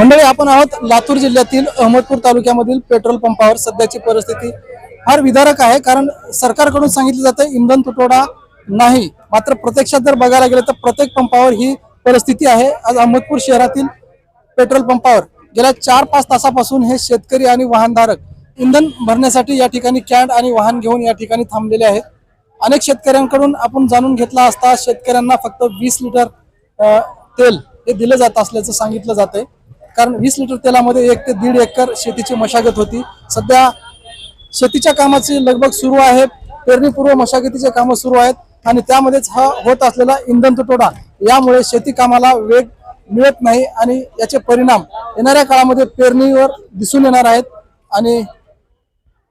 मंडळी, आपण आहोत लातूर जिल्ह्यातील अहमदपूर तालुक्यामधील पेट्रोल पंपावर. सध्याची परिस्थिती फार विदारक आहे, कारण सरकारकडून सांगितलं जातं इंधन तुटवडा नाही, मात्र प्रत्यक्षात जर बघायला गेलं तर प्रत्येक पंपावर ही परिस्थिती आहे. आज अहमदपूर शहरातील पेट्रोल पंपावर गेल्या 4-5 तासापासून हे शेतकरी आणि वाहनधारक इंधन भरण्यासाठी या ठिकाणी कॅन आणि वाहन घेऊन या ठिकाणी थांबलेले आहेत. अनेक शेतकऱ्यांकडून आपण जाणून घेतला असता शेतकऱ्यांना फक्त 20 लिटर तेल हे दिलं जात असल्याचं सांगितलं जातंय, कारण 20 लिटर तेलामध्ये 1 ते 1.5 एकर शेतीची मशागत होती. सध्या शेतीच्या कामाची लगबग सुरू आहे, पेरणीपूर्व मशागतीचे कामं सुरू आहेत आणि त्यामध्येच हा होत असलेला इंधन तुटवडा यामुळे शेती कामाला वेग मिळत नाही आणि याचे परिणाम येणाऱ्या काळामध्ये पेरणीवर दिसून येणार आहेत. आणि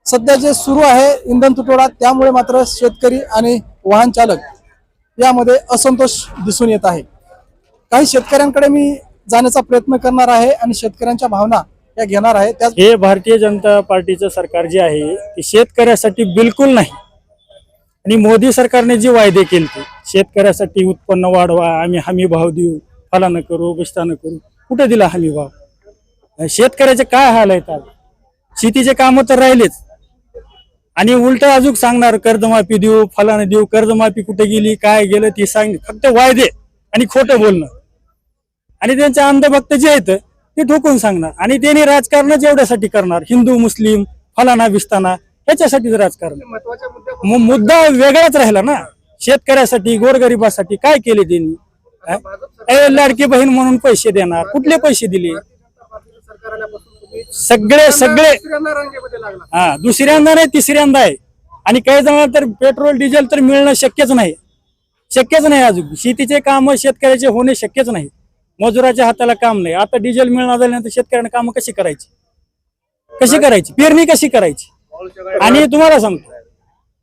सध्या जे सुरू आहे इंधन तुटवडा, त्यामुळे मात्र शेतकरी आणि वाहन चालक यामध्ये असंतोष दिसून येत आहे. काही शेतकऱ्यांकडे मी जाण्याचा प्रयत्न करणार आहे आणि शेतकऱ्यांच्या भावना या घेणार आहे. त्याच हे भारतीय जनता पार्टीचं सरकार जे आहे ते शेतकऱ्यासाठी बिलकुल नाही. आणि मोदी सरकारने जी वायदे केले ते शेतकऱ्यासाठी उत्पन्न वाढवा, आम्ही हमी भाव देऊ, फलानं करू, बिस्तानं करू, कुठे दिला हमी भाव? शेतकऱ्याचे काय हाल आहेत? आज शेतीचे कामं तर राहिलेच आणि उलट अजून सांगणार कर्जमाफी देऊ, फलानं देऊ. कर्जमाफी कुठे गेली, काय गेलं ते सांग, फक्त वायदे आणि खोटं बोलणं. आणि त्यांचे अंधभक्त जे आहेत ते ठोकून सांगणार आणि त्यांनी राजकारणच एवढ्यासाठी करणार, हिंदू मुस्लिम फलाना बिस्ताना ह्याच्यासाठीच राजकारण. मुद्दा वेगळाच राहिला ना. शेतकऱ्यासाठी गोरगरिबासाठी काय केले त्यांनी? लाडकी बहीण म्हणून पैसे देणार, कुठले पैसे दिले? सगळे हा दुसऱ्यांदा नाही तिसऱ्यांदा आहे. आणि काही जण तर पेट्रोल डिझेल तर मिळणं शक्यच नाही. अजून शेतीचे काम शेतकऱ्याचे होणे शक्यच नाही. मजुराच्या हाताला काम नाही. आता डिझेल मिळणार झाल्यानंतर शेतकऱ्यांना काम कशी करायची, पेरणी कशी करायची? आणि तुम्हाला सांगतो,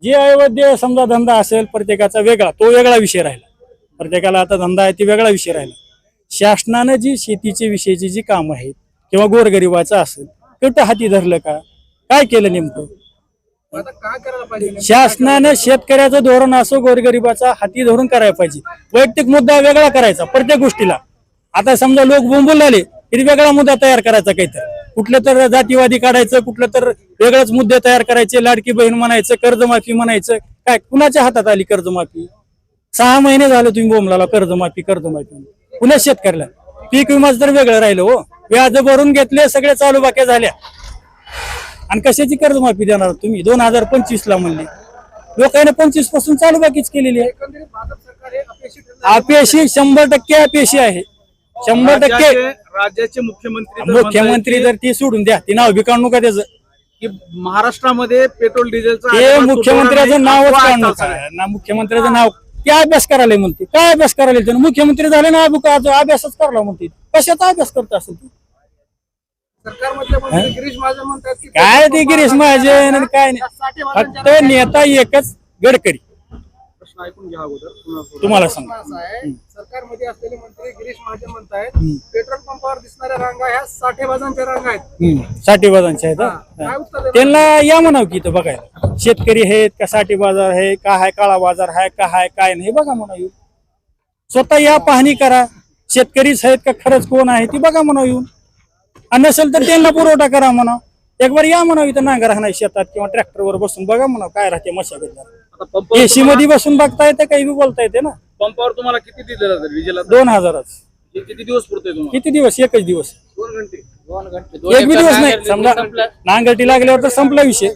जे अवैध समजा धंदा असेल प्रत्येकाचा वेगळा, तो वेगळा विषय राहिला. प्रत्येकाला आता धंदा आहे ती वेगळा विषय राहिला. शासनानं जी शेतीचे विषयीची जी कामं आहेत किंवा गोरगरिबाचं असेल कुठं हाती धरलं का? काय केलं नेमकं? शासनाने शेतकऱ्याचं धोरण असो गोरगरिबाचा हाती धरून करायला पाहिजे. वैयक्तिक मुद्दा वेगळा करायचा प्रत्येक गोष्टीला. आता समजा लोक बोंबून आले तरी वेगळा मुद्दा तयार करायचा, काहीतरी कुठलं तर जातीवादी काढायचं, कुठलं तर वेगळंच मुद्दे तयार करायचे. लाडकी बहीण म्हणायचं, कर्जमाफी म्हणायचं. काय कुणाच्या हातात आली कर्जमाफी? 6 महिने झाले तुम्ही बोंबलाला कर्जमाफी. पुन्हा शेतकऱ्याला पीक विमाच तर वेगळं राहिलं हो. व्याज भरून घेतले, सगळे चालू बाक्या झाल्या आणि कशाची कर्जमाफी देणार तुम्ही? 2025 म्हणले. लोकांनी 25 पासून चालू बाकीच केलेली आहे. अपयशी 100% अपयशी आहे. 100% राज्याचे मुख्यमंत्री जर ती सोडून द्या, ती नाव बी काढू नका त्याचं, की महाराष्ट्रामध्ये पेट्रोल डिझेलचं ते मुख्यमंत्र्याचं नावच काढू नका ना. मुख्यमंत्र्याचं नाव काय अभ्यास करायला म्हणते? काय अभ्यास करायला त्यानं? मुख्यमंत्री झाले ना, अभ्यासच करायला म्हणते. कशाचा अभ्यास करत असेल ती? काय ते गिरीश महाजन काय नाही, फक्त नेता एकच गडकरी. ऐकून घ्या अगोदर तुम्हाला सांग, सरकारमध्ये असलेले मंत्री गिरीश महाजन म्हणतायत पेट्रोल पंपावर दिसणाऱ्या रांगा ह्या साठेबाजांच्या रांगा आहेत. साठेबाजांच्या आहेत. त्यांना या म्हणाव की इथं बघायला शेतकरी आहेत का, साठी बाजार आहे का, हाय काळा बाजार आहे का, हाय काय नाही बघा म्हणाव येऊन. स्वतः या पाहणी करा, शेतकरीच आहेत का, खरंच कोण आहे ती बघा म्हणाव येऊन. आणि नसेल तर त्यांना पुरवठा करा म्हणाव. एक बार या म्हणाव इथं नांगर हाणाय शेतात किंवा ट्रॅक्टरवर बसून बघा म्हणाव काय राहते मशागत. एसी मध्ये बसून बघता येते, काही बी बोलता येते ना. पंपावर तुम्हाला किती दिलं जातं डिझेल? 2000च. किती दिवस पुरतोय तुम्हाला? किती दिवस? एकच दिवस. 2 घंटे. एक बी दिवस नाही. समजा नांगरटी लागल्यावर तर संपला विषय.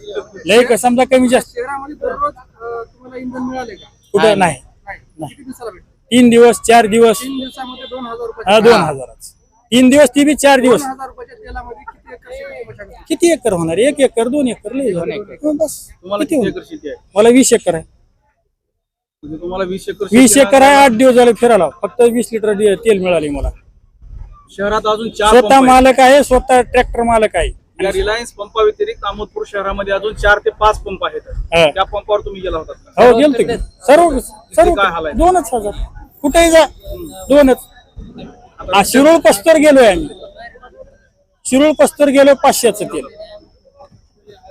लय का समजा कमी जास्त शहरामध्ये दररोज तुम्हाला इंधन मिळाले का? कुठे नाही. किती दिवसाला भेटतं? 3 दिवस 4 दिवस. 3 दिवसामध्ये 2000 रुपये. 2000च. 3 दिवस ती बी 4 दिवस. 2000 रुपयाच्या तेलामध्ये किती एकर शेतीची मशागत? किती एकर होणार? 1 एकर 2 एकर लय झालं. बस. तुम्हाला किती किती होणार? एकर शेती आहे? मला 20 एकर आहे. म्हणजे तुम्हाला 20 एकर 20 एकर आहे. 8 दिवस झाले फिरायला. फक्त 20 लिटर तेल मिळाले मला. शहरात अजून 4 स्वतः मालक आहे, स्वतः ट्रॅक्टर मालक आहे. या रिलायन्स पंपा व्यतिरिक्त अहमदपूर शहरामध्ये अजून 4 ते 5 पंप आहेत. त्या पंपावर तुम्ही गेला होता का? हो गेलतो की. सर्व काय हाल आहे? 2,000 कुठेही जा 2च. शिरूळ पस्तर गेलोय आम्ही. शिरूळ पस्तर गेलो 500चं तेल.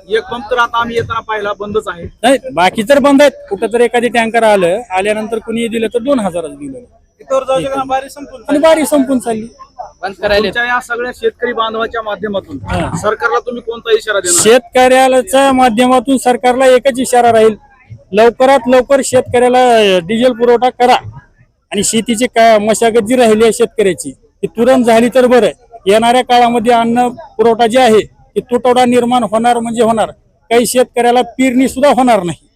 एक पंप तर आता आम्ही येताना पाहिला बंदच आहे. नाही बाकी तर बंद आहेत. कुठं तर एखादी टँकर आल्यानंतर कुणी दिलं तर 2000च दिलं आणि बारी संपून चालली. बंद करायला तुमच्या या सगळ्या शेतकरी बांधवाच्या माध्यमातून सरकारला तुम्ही कोणता इशारा देणार? शेतकऱ्याच्या माध्यमातून सरकारला एकच इशारा राहील, लवकरात लवकर शेतकऱ्याला डिझेल पुरवठा करा आणि शेतीची मशागत जी राहिली आहे शेतकऱ्याची ती तुरंत झाली तर बरं. येणाऱ्या काळामध्ये अन्न पुरवठा जे आहे ती तुटवडा निर्माण होणार म्हणजे होणार, काही शेतकऱ्याला पेरणी सुद्धा होणार नाही.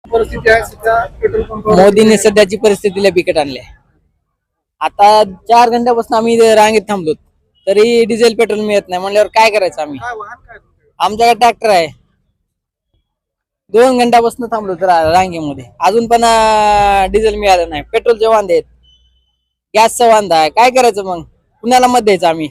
परिस्थिती आहे सध्या पेट्रोल पंपावर. मोदींनी सध्याची परिस्थितीला बिकट आणली आहे. आता 4 घंट्यापासून आम्ही इथे रांगेत थांबलो तरी डिझेल पेट्रोल मिळत नाही म्हणल्यावर काय करायचं आम्ही. काय वाहन काय तुमच्याकडे? आमच्याकडे ट्रॅक्टर आहे. 2 घंट्यापासून थांबलो तर रांगेमध्ये अजून पण डिझेल मिळालं नाही. पेट्रोलचे वांदे आहेत, गॅसचा वांदा आहे. काय करायचं मग, कुणाला मत द्यायचं आम्ही?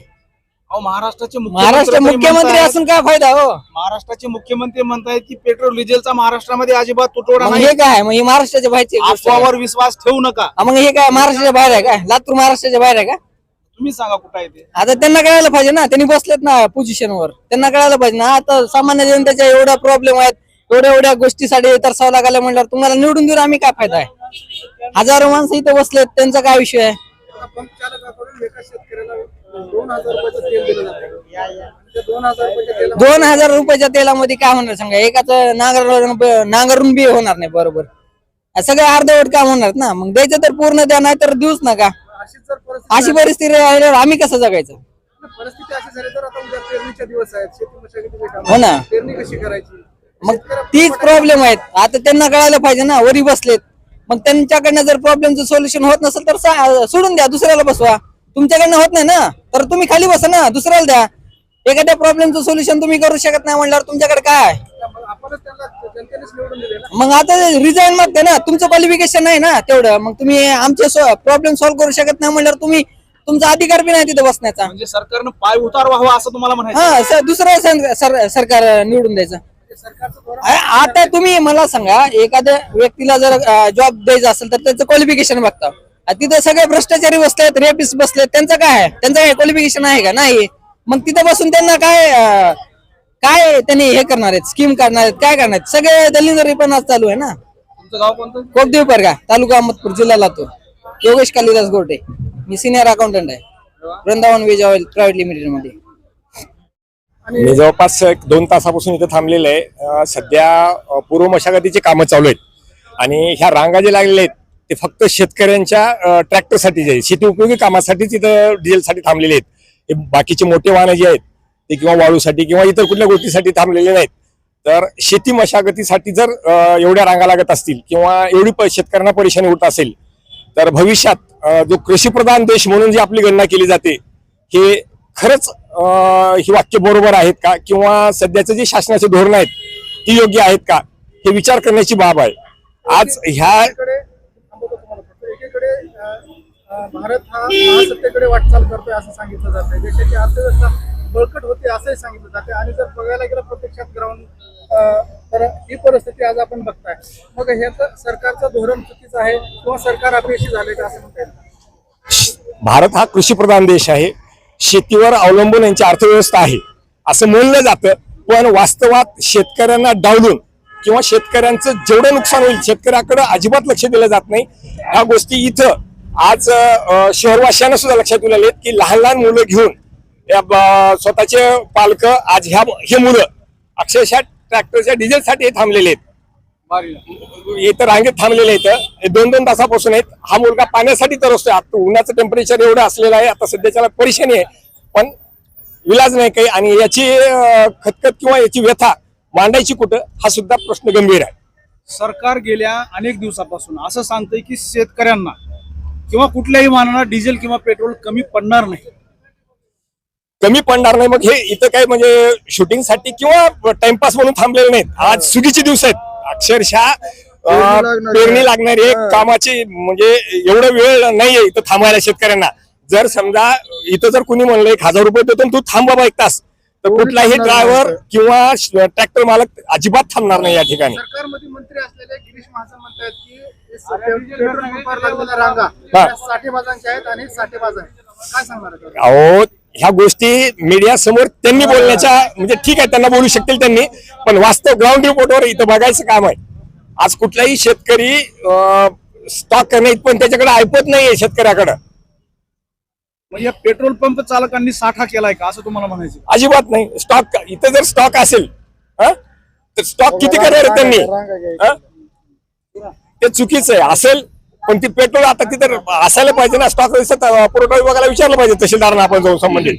अहो, महाराष्ट्र मुख्यमंत्री मुख्यमंत्री असून काय फायदा हो. महाराष्ट्राचे मुख्यमंत्री म्हणतायत की पेट्रोल डिझेलचा महाराष्ट्रामध्ये अजिबात तुटवडा मग नाही. हे काय, मग हे महाराष्ट्राच्या बाहेरची गोष्ट आहे. अफवावर विश्वास ठेवू नका. मग हे काय महाराष्ट्राच्या बाहेर आहे काय? लातूर महाराष्ट्राच्या बाहेर आहे का? तुम्ही सांगा कुठं आहे ते. आता त्यांना कळायला पाहिजे ना, त्यांनी बसलेत ना पोझिशनवर, त्यांना कळायला पाहिजे ना. आता सामान्य जनतेच्या एवढा प्रॉब्लेम आहेत, एवढ्या गोष्टीसाठी तरसावं लागायला म्हणल्यावर तुम्हाला निवडून देऊन आम्ही काय फायदा आहे? हजारो माणसं इथे बसलेत, त्यांचा काय विषय आहे? पंप चालकाकडून एका शेतकऱ्याला 2000 रुपयाचं तेल दिलं जातं. त्या 2000 रुपयाच्या तेलामध्ये 2000 रुपयाच्या तेलामध्ये काय होणार सांगा? एकाच नांगरून बी होणार नाही बरोबर. सगळं अर्धवट काम होणार ना. मग द्यायचं तर पूर्ण द्या, नाही तर देऊच नका. अशीच जर परिस्थिती अशी परिस्थिती राहिल्यावर आम्ही कसं जगायचं? अशी झाली तर आता उद्या पेरणीचे दिवस आहेत, शेती मशागतीचे काम. हो ना. पेरणी कशी करायची? मग तीच प्रॉब्लेम आहेत. आता त्यांना कळायला पाहिजे ना, वरी बसलेत. मग त्यांच्याकडनं जर प्रॉब्लेमचं सोल्युशन होत नसेल तर सोडून द्या, दुसऱ्याला बसवा. तुमच्याकडनं होत नाही ना तर तुम्ही खाली बसा ना, दुसऱ्याला द्या. एखाद्या प्रॉब्लेमचं सोल्युशन तुम्ही करू शकत नाही म्हणल्यावर तुमच्याकडे काय? आपणच त्यांना जनतेनेच निवडून दिले ना. मग आता रिझाईन मागते ना, तुमचं क्वालिफिकेशन नाही ना तेवढं. मग तुम्ही आमचे प्रॉब्लेम सॉल्व्ह करू शकत नाही म्हणल्यावर तुम्ही तुमचा अधिकार बी नाही तिथे बसण्याचा. म्हणजे सरकारनं पाय उतार व्हावा असं तुम्हाला म्हणायचं? हा, दुसरं सरकार निवडून द्यायचं. सरकारचं धोरण आता तुम्ही मला सांगा, एखाद्या व्यक्तीला जर जॉब द्यायचा असेल तर त्याचं क्वालिफिकेशन बघता. तिथे सगळे भ्रष्टाचारी बसलेत, रेपिस्ट बसलेत, त्यांचं काय आहे? त्यांचं काय क्वालिफिकेशन आहे का? नाही. मग तिथे बसून त्यांना काय त्यांनी हे करणार आहेत, स्कीम करणार आहेत, काय करणार आहेत? सगळे दलिंदरी पण आज चालू आहे ना. तुमचं गाव कोणतं? कोपदेव परगा, तालुका अहमदपूर, जिल्हा लातूर. योगेश कालिदास गोटे, मी सिनियर अकाउंटंट आहे Vrindavan veg oil private limited मध्ये. मी जवळपास 2 तासापासून इथे थांबलेलं आहे. सध्या पूर्व मशागतीचे कामं चालू आहेत आणि ह्या रांगा जे लागलेले आहेत ते फक्त शेतकऱ्यांच्या ट्रॅक्टरसाठी जे शेती उपयोगी कामासाठीच इथं डिझेलसाठी थांबलेले आहेत. हे बाकीचे मोठे वाहनं जे आहेत ते किंवा वाळूसाठी किंवा इतर कुठल्या गोष्टीसाठी थांबलेले नाहीत. तर शेती मशागतीसाठी जर एवढ्या रांगा लागत असतील किंवा एवढी शेतकऱ्यांना परेशानी होत असेल तर भविष्यात जो कृषीप्रधान देश म्हणून जी आपली गणना केली जाते हे खरंच ही वाक्य बरोबर आहेत का किंवा सध्याचे जे शासनाचे धोरण आहेत ती योग्य आहेत का हे विचार करण्याची बाब आहे. आज ह्या एकीकडे भारत हा महासत्तेकडे वाटचाल करतोय असं सांगितलं जातंय. देशाची अर्थव्यवस्था बळकट होते असंही सांगितलं जाते आणि जर बघायला गेलं प्रत्यक्षात ग्राउंड तर ही परिस्थिती आज आपण बघताय. मग हे तर सरकारचं धोरण चुकीचं आहे किंवा सरकार अपयशी झाले का असं म्हणता येईल? भारत हा कृषीप्रधान देश आहे, शेतीवर अवलंबून यांची अर्थव्यवस्था आहे असं म्हणलं जातं. पण वास्तवात शेतकऱ्यांना डावलून किंवा शेतकऱ्यांचं जेवढं नुकसान होईल शेतकऱ्याकडे अजिबात लक्ष दिलं जात नाही. ह्या गोष्टी इथं आज शहरवासियांना सुद्धा लक्षात दिलेले आहेत की लहान लहान मुलं घेऊन स्वतःचे पालक आज हे मुलं अक्षरशः ट्रॅक्टरच्या डिझेलसाठी थांबलेले आहेत. इथं रांगेत थांबलेले आहेत 2-2 तासापासून आहेत. हा मुलगा पाण्यासाठी तरसतोय. आता उन्हाचं टेम्परेचर एवढं असलेलं आहे, आता सध्याच्याला परेशानी आहे पण विलाज नाही काही. आणि याची खतखत किंवा याची व्यथा मांडायची कुठं हा सुद्धा प्रश्न गंभीर आहे. सरकार गेल्या अनेक दिवसापासून असं सांगतंय की शेतकऱ्यांना किंवा कुठल्याही वाहनाला डिझेल किंवा पेट्रोल कमी पडणार नाही. कमी पडणार नाही. मग हे इथं काय म्हणजे शूटिंगसाठी किंवा टाइमपास म्हणून थांबलेले नाहीत. आज सुगीचे दिवस आहेत, अक्षरशः पेरणी लागणारी कामाची म्हणजे एवढा वेळ नाहीये इथं थांबायला शेतकऱ्यांना. जर समजा इथं जर कुणी म्हणलं 1000 रुपये देतो तू थांब बाबा 1 तास तर कुठलाही ड्रायव्हर किंवा ट्रॅक्टर मालक अजिबात थांबणार नाही या ठिकाणी. सरकारमध्ये मंत्री असलेले गिरीश महाजन म्हणतात की पेट्रोल पंपावर लागलेल्या रांगा साठेबाजांच्या आहेत आणि साठेबाज आहेत. काय सांगणार? अहो ह्या गोष्टी मीडिया समोर त्यांनी बोलण्याच्या म्हणजे ठीक आहे त्यांना बोलू शकतील त्यांनी, पण वास्तव ग्राउंड रिपोर्टवर इथं बघायचं काम आहे. आज कुठलाही शेतकरी स्टॉक नाही पण त्याच्याकडे ऐकत नाहीये शेतकऱ्याकडं. मग या पेट्रोल पंप चालकांनी साठा केलाय का असं तुम्हाला म्हणायचं? अजिबात नाही. स्टॉक इथं जर स्टॉक असेल तर स्टॉक किती करणार आहे त्यांनी? ते चुकीचं आहे. असेल पण ती पेट्रोल आता तिथं असायला पाहिजे ना. स्टॉक पुरवठा विभागाला विचारलं पाहिजे तहसीलदारांना आपण जाऊन संबंधित,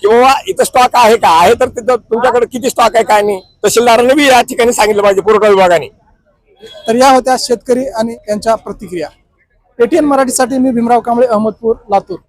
की बाबा इथं स्टॉक आहे का, आहे तर तिथं तुमच्याकडे किती स्टॉक आहे काय नाही, तहसीलदारांनी बी या ठिकाणी सांगितलं पाहिजे पुरवठा विभागाने. तर या होत्या शेतकरी आणि यांच्या प्रतिक्रिया. एटीएन मराठीसाठी मी भीमराव कांबळे, अहमदपूर, लातूर.